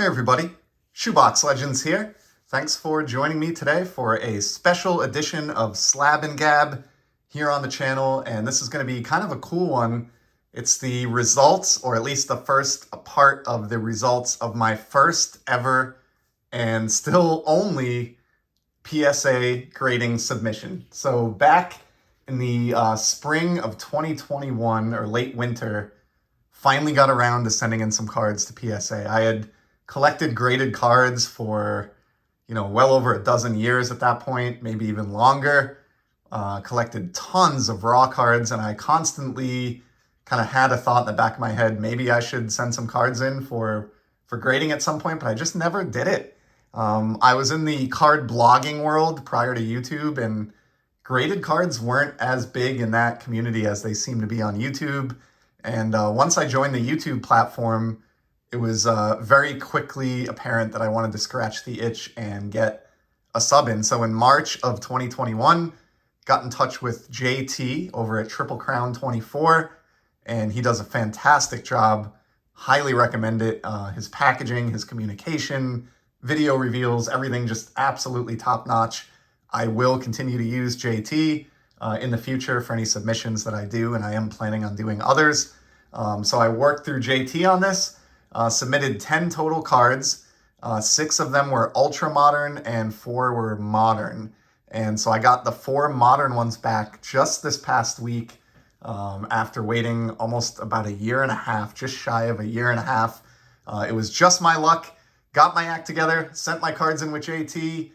Hey everybody, Shoebox Legends here. Thanks for joining me today for a special edition of Slab and Gab here on the channel, and this is going to be kind of a cool one. It's the results, or at least the first part of the results of my first ever and still only PSA grading submission. So back in the spring of 2021, or late winter, finally got around to sending in some cards to PSA. I had collected graded cards for, well over a dozen years at that point, maybe even longer. Collected tons of raw cards, and I constantly kind of had a thought in the back of my head, maybe I should send some cards in for grading at some point, but I just never did it. I was in the card blogging world prior to YouTube, and graded cards weren't as big in that community as they seem to be on YouTube. And once I joined the YouTube platform, it was very quickly apparent that I wanted to scratch the itch and get a sub in. So in March of 2021, got in touch with JT over at Triple Crown 24, and he does a fantastic job. Highly recommend it. His packaging, his communication, video reveals, everything just absolutely top notch. I will continue to use JT in the future for any submissions that I do, and I am planning on doing others. So I worked through JT on this. Submitted 10 total cards. 6 of them were ultra modern and 4 were modern. And so I got the 4 modern ones back just this past week after waiting almost about a year and a half, just shy of a year and a half. It was just my luck. Got my act together, sent my cards in with JT,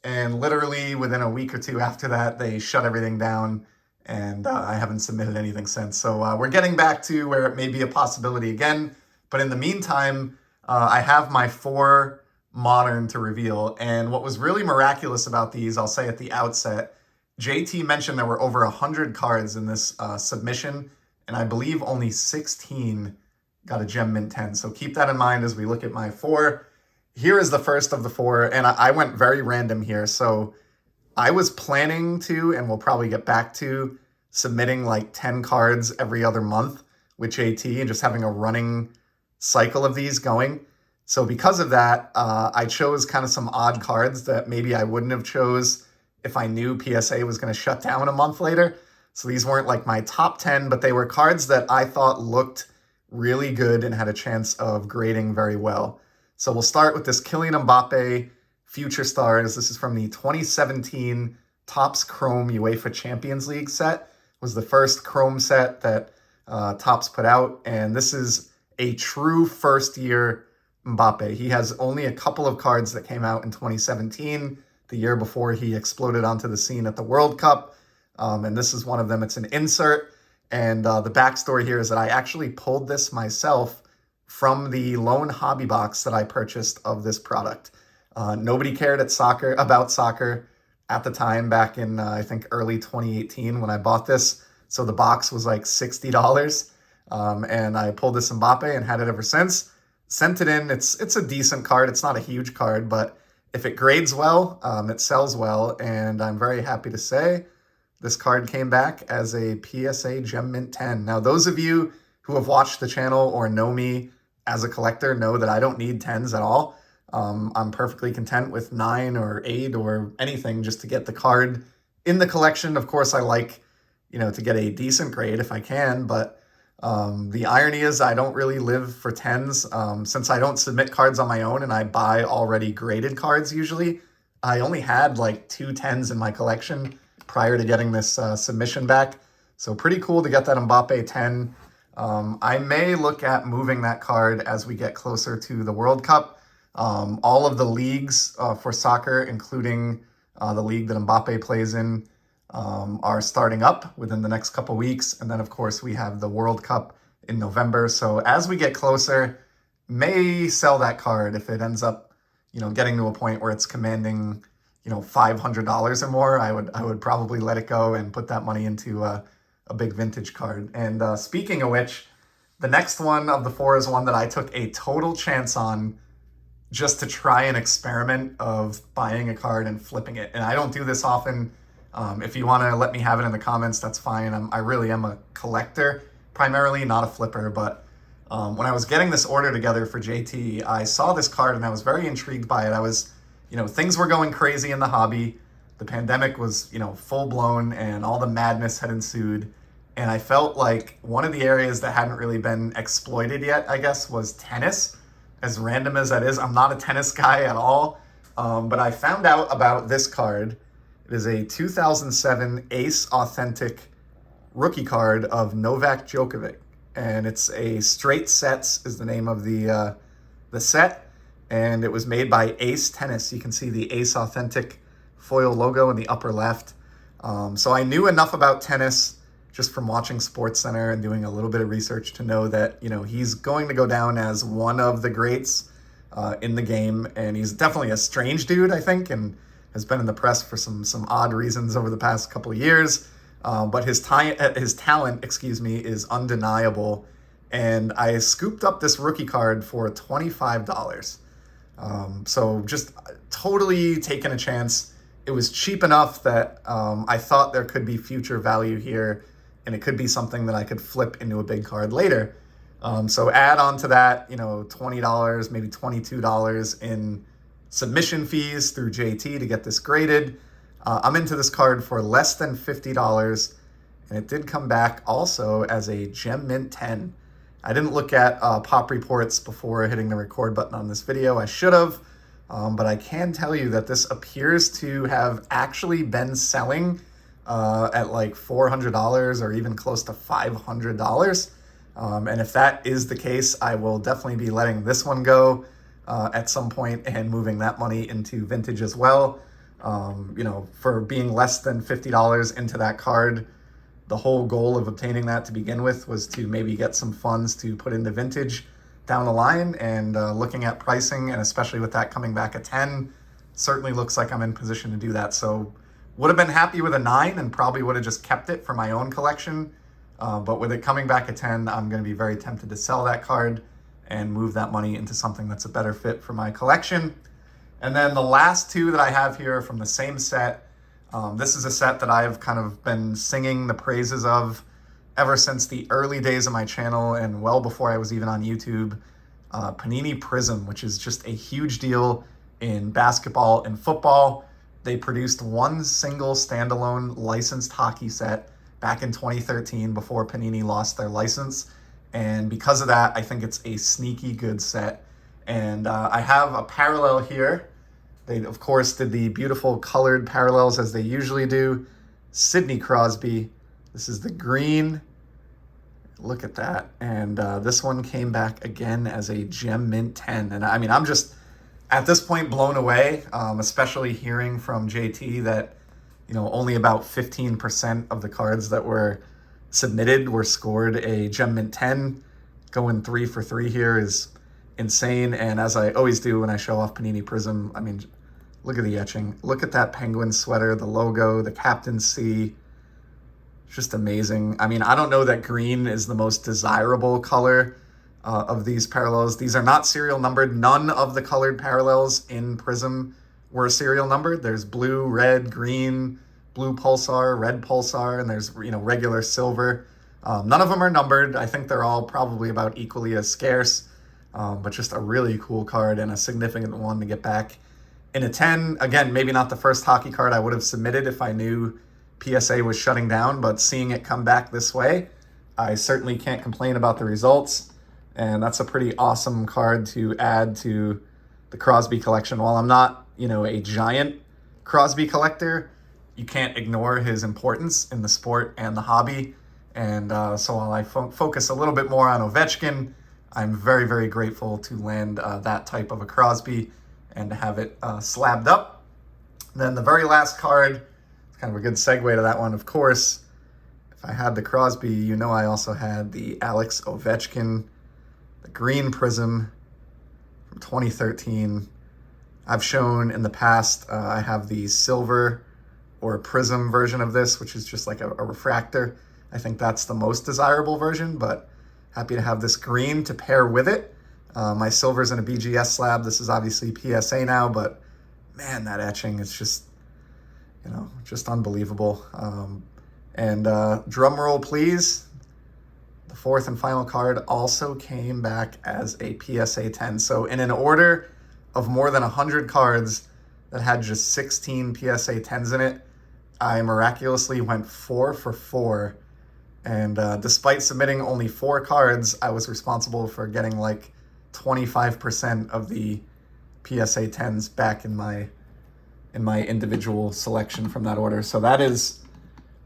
and literally within a week or two after that, they shut everything down, and I haven't submitted anything since. So we're getting back to where it may be a possibility again. But in the meantime, I have my 4 modern to reveal. And what was really miraculous about these, I'll say at the outset, JT mentioned there were over 100 cards in this submission, and I believe only 16 got a Gem Mint 10. So keep that in mind as we look at my 4. Here is the first of the 4, and I went very random here. So I was planning to, and we'll probably get back to, submitting like 10 cards every other month with JT and just having a running cycle of these going. So because of that, I chose kind of some odd cards that maybe I wouldn't have chose if I knew PSA was going to shut down a month later. So these weren't like my top 10, but they were cards that I thought looked really good and had a chance of grading very well. So we'll start with this Kylian Mbappe Future Stars. This is from the 2017 Topps Chrome UEFA Champions League set. It was the first Chrome set that Topps put out, and this is a true first-year Mbappe. He has only a couple of cards that came out in 2017, the year before he exploded onto the scene at the World Cup, and this is one of them. It's an insert, and the backstory here is that I actually pulled this myself from the lone hobby box that I purchased of this product. Nobody cared about soccer at the time, back in, I think, early 2018 when I bought this, so the box was like $60. And I pulled this Mbappe and had it ever since. Sent it in. It's a decent card. It's not a huge card, but if it grades well, it sells well. And I'm very happy to say this card came back as a PSA Gem Mint 10. Now, those of you who have watched the channel or know me as a collector know that I don't need 10s at all. I'm perfectly content with 9 or 8 or anything just to get the card in the collection. Of course, I like, to get a decent grade if I can, but the irony is I don't really live for 10s. Since I don't submit cards on my own and I buy already graded cards usually, I only had like 2 10s in my collection prior to getting this submission back. So pretty cool to get that Mbappe 10. I may look at moving that card as we get closer to the World Cup. All of the leagues for soccer, including the league that Mbappe plays in, are starting up within the next couple weeks. And then, of course, we have the World Cup in November. So as we get closer, may sell that card if it ends up, getting to a point where it's commanding, $500 or more. I would probably let it go and put that money into a big vintage card. And speaking of which, the next one of the 4 is one that I took a total chance on just to try an experiment of buying a card and flipping it. And I don't do this often. If you want to let me have it in the comments, that's fine. I really am a collector, primarily, not a flipper, but When I was getting this order together for JT, I saw this card and I was very intrigued by it. Things were going crazy in the hobby. The pandemic was, full blown and all the madness had ensued. And I felt like one of the areas that hadn't really been exploited yet, I guess, was tennis. As random as that is, I'm not a tennis guy at all. But I found out about this card. It is a 2007 Ace Authentic rookie card of Novak Djokovic. And it's a Straight Sets is the name of the set. And it was made by Ace Tennis. You can see the Ace Authentic foil logo in the upper left. So I knew enough about tennis just from watching SportsCenter and doing a little bit of research to know that, he's going to go down as one of the greats in the game. And he's definitely a strange dude, I think, and has been in the press for some odd reasons over the past couple of years. But his talent, is undeniable. And I scooped up this rookie card for $25. So just totally taking a chance. It was cheap enough that I thought there could be future value here, and it could be something that I could flip into a big card later. So add on to that, $20, maybe $22 in submission fees through JT to get this graded. I'm into this card for less than $50, and it did come back also as a Gem Mint 10. I didn't look at pop reports before hitting the record button on this video. I should have, but I can tell you that this appears to have actually been selling at like $400 or even close to $500. And if that is the case, I will definitely be letting this one go at some point and moving that money into vintage as well. For being less than $50 into that card, the whole goal of obtaining that to begin with was to maybe get some funds to put into vintage down the line. And looking at pricing, and especially with that coming back at 10, certainly looks like I'm in position to do that. So would have been happy with a 9 and probably would have just kept it for my own collection. But with it coming back at 10, I'm going to be very tempted to sell that card and move that money into something that's a better fit for my collection. And then the last two that I have here from the same set. This is a set that I've kind of been singing the praises of ever since the early days of my channel and well before I was even on YouTube. Panini Prism, which is just a huge deal in basketball and football. They produced one single standalone licensed hockey set back in 2013 before Panini lost their license. And because of that, I think it's a sneaky good set. And I have a parallel here. They, of course, did the beautiful colored parallels as they usually do. Sidney Crosby. This is the green. Look at that. And this one came back again as a Gem Mint 10. And I mean, I'm just, at this point, blown away, especially hearing from JT that, only about 15% of the cards that were submitted were scored a Gem Mint 10. Going 3 for 3 here is insane. And as I always do when I show off Panini Prism, I mean, look at the etching. Look at that penguin sweater, the logo, the Captain C. Just amazing. I mean, I don't know that green is the most desirable color of these parallels. These are not serial numbered. None of the colored parallels in Prism were serial numbered. There's blue, red, green, blue pulsar, red pulsar, and there's, regular silver. None of them are numbered. I think they're all probably about equally as scarce, but just a really cool card and a significant one to get back in a 10. Again, maybe not the first hockey card I would have submitted if I knew PSA was shutting down, but seeing it come back this way, I certainly can't complain about the results. And that's a pretty awesome card to add to the Crosby collection. While I'm not, a giant Crosby collector, you can't ignore his importance in the sport and the hobby. And so while I focus a little bit more on Ovechkin, I'm very, very grateful to land that type of a Crosby and to have it slabbed up. Then the very last card, it's kind of a good segue to that one, of course. If I had the Crosby, I also had the Alex Ovechkin, the green Prism from 2013. I've shown in the past, I have the silver or Prism version of this, which is just like a refractor. I think that's the most desirable version, but happy to have this green to pair with it. My silver's in a BGS slab. This is obviously PSA now, but man, that etching is just, just unbelievable. And drum roll, please. The fourth and final card also came back as a PSA 10. So in an order of more than 100 cards that had just 16 PSA 10s in it, I miraculously went 4 for 4. And despite submitting only 4 cards, I was responsible for getting like 25% of the PSA 10s back in my individual selection from that order. So that is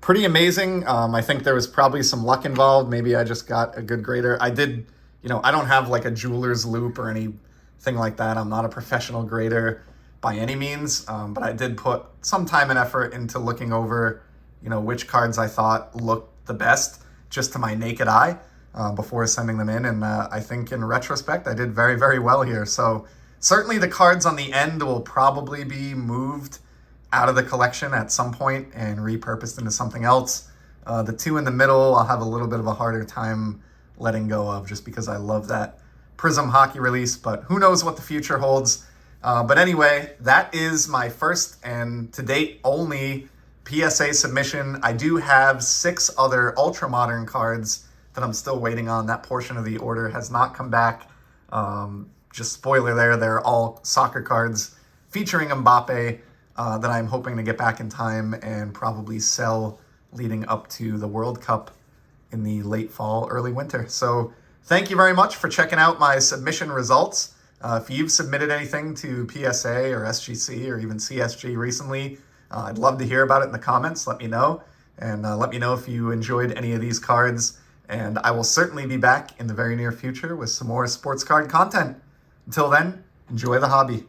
pretty amazing. I think there was probably some luck involved. Maybe I just got a good grader. I did, I don't have like a jeweler's loop or anything like that. I'm not a professional grader by any means, but I did put some time and effort into looking over, which cards I thought looked the best just to my naked eye before sending them in. And I think in retrospect, I did very, very well here. So certainly the cards on the end will probably be moved out of the collection at some point and repurposed into something else. The 2 in the middle, I'll have a little bit of a harder time letting go of just because I love that Prism hockey release, but who knows what the future holds. But anyway, that is my first and to date only PSA submission. I do have 6 other ultra modern cards that I'm still waiting on. That portion of the order has not come back. Just spoiler there, they're all soccer cards featuring Mbappe that I'm hoping to get back in time and probably sell leading up to the World Cup in the late fall, early winter. So thank you very much for checking out my submission results. If you've submitted anything to PSA or SGC or even CSG recently, I'd love to hear about it in the comments. Let me know. And let me know if you enjoyed any of these cards. And I will certainly be back in the very near future with some more sports card content. Until then, enjoy the hobby.